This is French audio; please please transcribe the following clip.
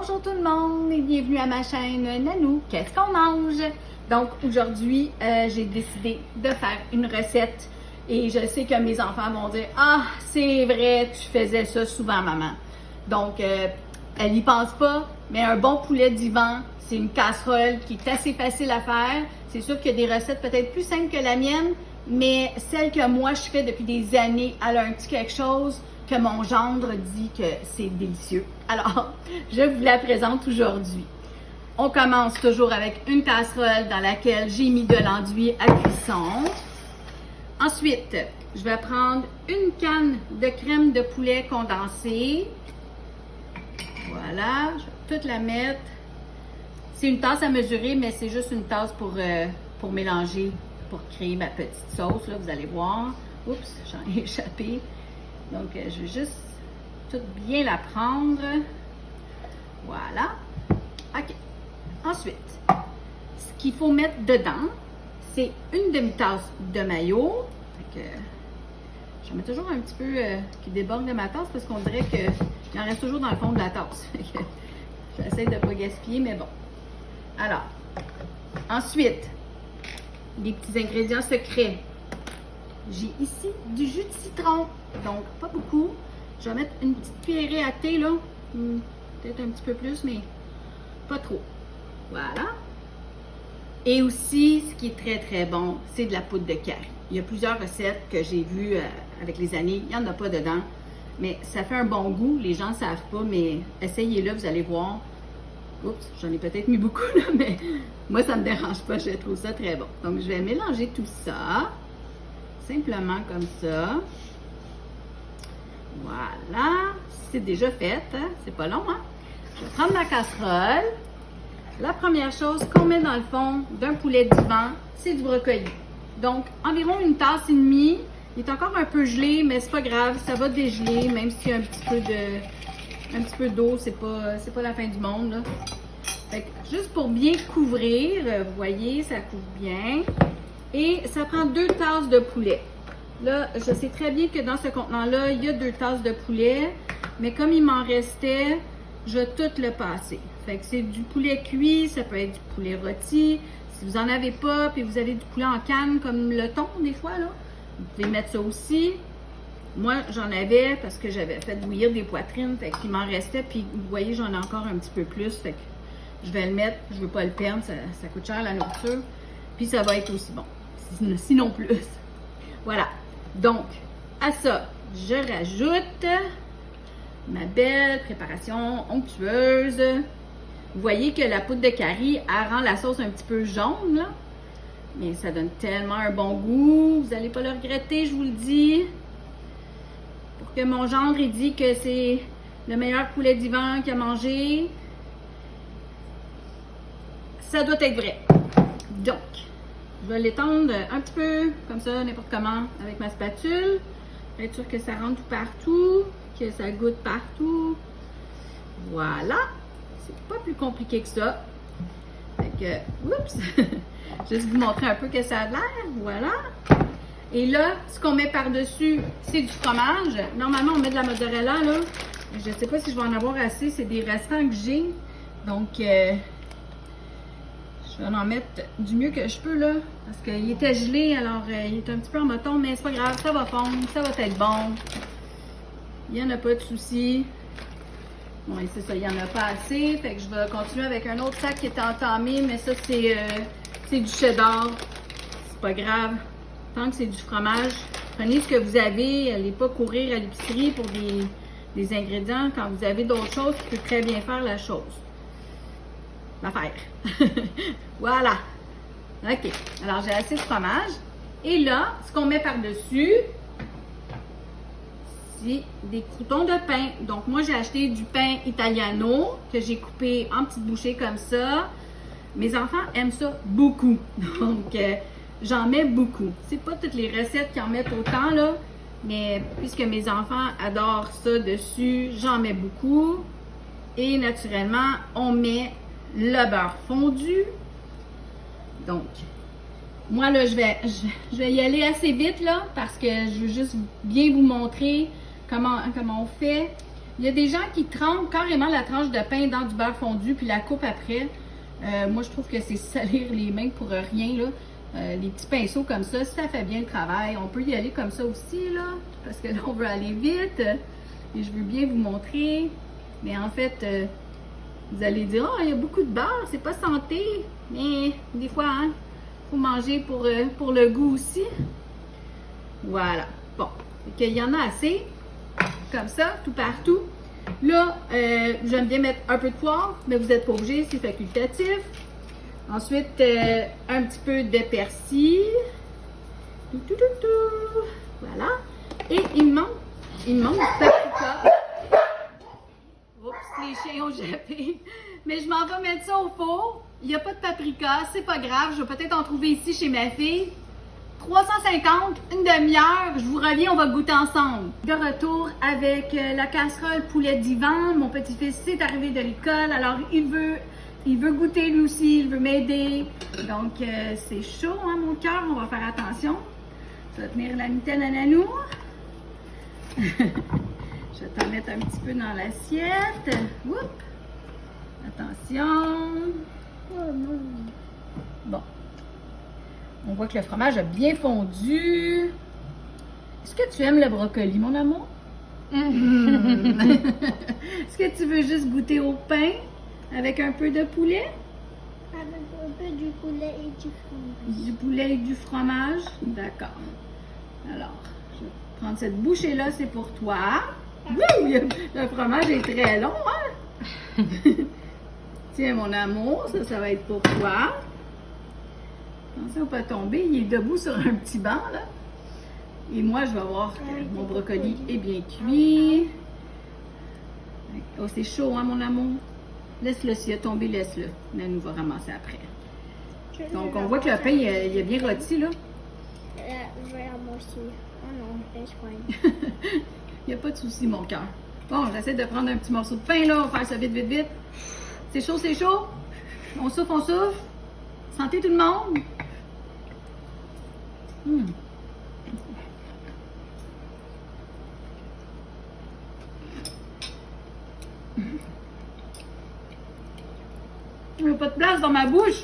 Bonjour tout le monde et bienvenue à ma chaîne Nanou, qu'est-ce qu'on mange? Donc aujourd'hui, j'ai décidé de faire une recette et je sais que mes enfants vont dire « Ah, c'est vrai, tu faisais ça souvent maman. » Donc, elle n'y pense pas, mais un bon poulet d'hivan, c'est une casserole qui est assez facile à faire. C'est sûr qu'il y a des recettes peut-être plus simples que la mienne, mais celle que moi je fais depuis des années, elle a un petit quelque chose que mon gendre dit que c'est délicieux. Alors, je vous la présente aujourd'hui. On commence toujours avec une casserole dans laquelle j'ai mis de l'enduit à cuisson. Ensuite, je vais prendre une canne de crème de poulet condensée. Voilà, je vais toute la mettre. C'est une tasse à mesurer, mais c'est juste une tasse pour mélanger, pour créer ma petite sauce, là, vous allez voir. Oups, j'en ai échappé. Donc, je vais juste tout bien la prendre. Voilà. OK. Ensuite, ce qu'il faut mettre dedans, c'est une demi-tasse de mayo. J'en mets toujours un petit peu qui déborde de ma tasse parce qu'on dirait qu'il en reste toujours dans le fond de la tasse. J'essaie de ne pas gaspiller, mais bon. Alors, ensuite, les petits ingrédients secrets. J'ai ici du jus de citron, donc pas beaucoup. Je vais mettre une petite cuillerée à thé, là. Peut-être un petit peu plus, mais pas trop. Voilà. Et aussi, ce qui est très, très bon, c'est de la poudre de curry. Il y a plusieurs recettes que j'ai vues avec les années. Il n'y en a pas dedans, mais ça fait un bon goût. Les gens ne savent pas, mais essayez-le, vous allez voir. Oups, j'en ai peut-être mis beaucoup, là, mais moi, ça ne me dérange pas. Je trouve ça très bon. Donc, je vais mélanger tout ça. Simplement comme ça. Voilà. C'est déjà fait. Hein? C'est pas long, hein? Je vais prendre ma casserole. La première chose qu'on met dans le fond d'un poulet d'hivan, c'est du brocoli. Donc, environ une tasse et demie. Il est encore un peu gelé, mais c'est pas grave. Ça va dégeler, même s'il y a un petit peu d'eau, c'est pas la fin du monde, là. Fait que, juste pour bien couvrir, vous voyez, ça couvre bien. Et ça prend 2 tasses de poulet. Là, je sais très bien que dans ce contenant-là, il y a 2 tasses de poulet. Mais comme il m'en restait, je vais tout le passer. Fait que c'est du poulet cuit, ça peut être du poulet rôti. Si vous n'en avez pas, puis vous avez du poulet en canne, comme le thon, des fois, là, vous pouvez mettre ça aussi. Moi, j'en avais parce que j'avais fait bouillir des poitrines. Fait qu'il m'en restait, puis vous voyez, j'en ai encore un petit peu plus. Fait que je vais le mettre, je ne veux pas le perdre, ça coûte cher la nourriture. Puis ça va être aussi bon. Sinon plus. Voilà. Donc, à ça, je rajoute ma belle préparation onctueuse. Vous voyez que la poudre de curry, elle rend la sauce un petit peu jaune, là. Mais ça donne tellement un bon goût. Vous n'allez pas le regretter, je vous le dis. Pour que mon gendre, il dit que c'est le meilleur poulet d'hivan qu'il a mangé. Ça doit être vrai. Donc, je vais l'étendre un petit peu, comme ça, n'importe comment, avec ma spatule. Pour être sûr que ça rentre tout partout, que ça goûte partout. Voilà. C'est pas plus compliqué que ça. Fait que, oups! Juste vous montrer un peu que ça a l'air. Voilà. Et là, ce qu'on met par-dessus, c'est du fromage. Normalement, on met de la mozzarella, là. Je sais pas si je vais en avoir assez. C'est des restants que j'ai. Donc, je vais en mettre du mieux que je peux, là, parce qu'il était gelé, alors il est un petit peu en moton, mais c'est pas grave, ça va fondre, ça va être bon. Il n'y en a pas de souci. Bon, et c'est ça, il n'y en a pas assez, fait que je vais continuer avec un autre sac qui était entamé, mais ça, c'est du cheddar. C'est pas grave. Tant que c'est du fromage, prenez ce que vous avez, n'allez pas courir à l'épicerie pour des ingrédients quand vous avez d'autres choses qui peuvent très bien faire la chose. L'affaire. Voilà. OK. Alors, j'ai assez de fromage. Et là, ce qu'on met par-dessus, c'est des croûtons de pain. Donc, moi, j'ai acheté du pain italiano que j'ai coupé en petites bouchées comme ça. Mes enfants aiment ça beaucoup. Donc, j'en mets beaucoup. C'est pas toutes les recettes qui en mettent autant, là. Mais puisque mes enfants adorent ça dessus, j'en mets beaucoup. Et naturellement, on met le beurre fondu. Donc, moi là, je vais y aller assez vite là, parce que je veux juste bien vous montrer comment on fait. Il y a des gens qui trempent carrément la tranche de pain dans du beurre fondu puis la coupent après. Moi, je trouve que c'est salir les mains pour rien, là. Les petits pinceaux comme ça fait bien le travail. On peut y aller comme ça aussi, là, parce que là, on veut aller vite. Et je veux bien vous montrer. Mais en fait, vous allez dire, oh, il y a beaucoup de beurre, c'est pas santé. Mais des fois, hein, faut manger pour le goût aussi. Voilà. Bon. Il y en a assez. Comme ça, tout partout. Là, j'aime bien mettre un peu de poivre, mais vous n'êtes pas obligé, c'est facultatif. Ensuite, un petit peu de persil. Voilà. Et il me manque du paprika. Oups, les chiens ont jappé. Mais je m'en vais mettre ça au four. Il n'y a pas de paprika, c'est pas grave. Je vais peut-être en trouver ici chez ma fille. 350, une demi-heure, je vous reviens, on va goûter ensemble. De retour avec la casserole poulet d'Ivan. Mon petit-fils est arrivé de l'école, alors il veut goûter lui aussi, il veut m'aider. Donc c'est chaud, hein, mon cœur, on va faire attention. Je vais tenir la mitaine à Nanou. Je vais t'en mettre un petit peu dans l'assiette. Oups! Attention. Oh non. Bon. On voit que le fromage a bien fondu. Est-ce que tu aimes le brocoli, mon amour? Est-ce que tu veux juste goûter au pain avec un peu de poulet? Avec un peu du poulet et du fromage. Du poulet et du fromage? D'accord. Alors, je vais prendre cette bouchée-là, c'est pour toi. Wouh! Le fromage est très long, hein? Tiens, mon amour, ça va être pour toi. Attention, pas tomber. Il est debout sur un petit banc, là. Et moi, je vais voir que mon brocoli est bien cuit. Oh, c'est chaud, hein, mon amour? Laisse-le, s'il a tombé, laisse-le. Nanou va ramasser après. Donc, on voit que le pain, il est bien rôti, là. Je vais ramasser. Oh non, laisse pas. Il n'y a pas de souci, mon cœur. Bon, j'essaie de prendre un petit morceau de pain, là. On va faire ça vite, vite, vite. C'est chaud, c'est chaud. On souffle, on souffle. Santé, tout le monde. Il n'y a pas de place dans ma bouche.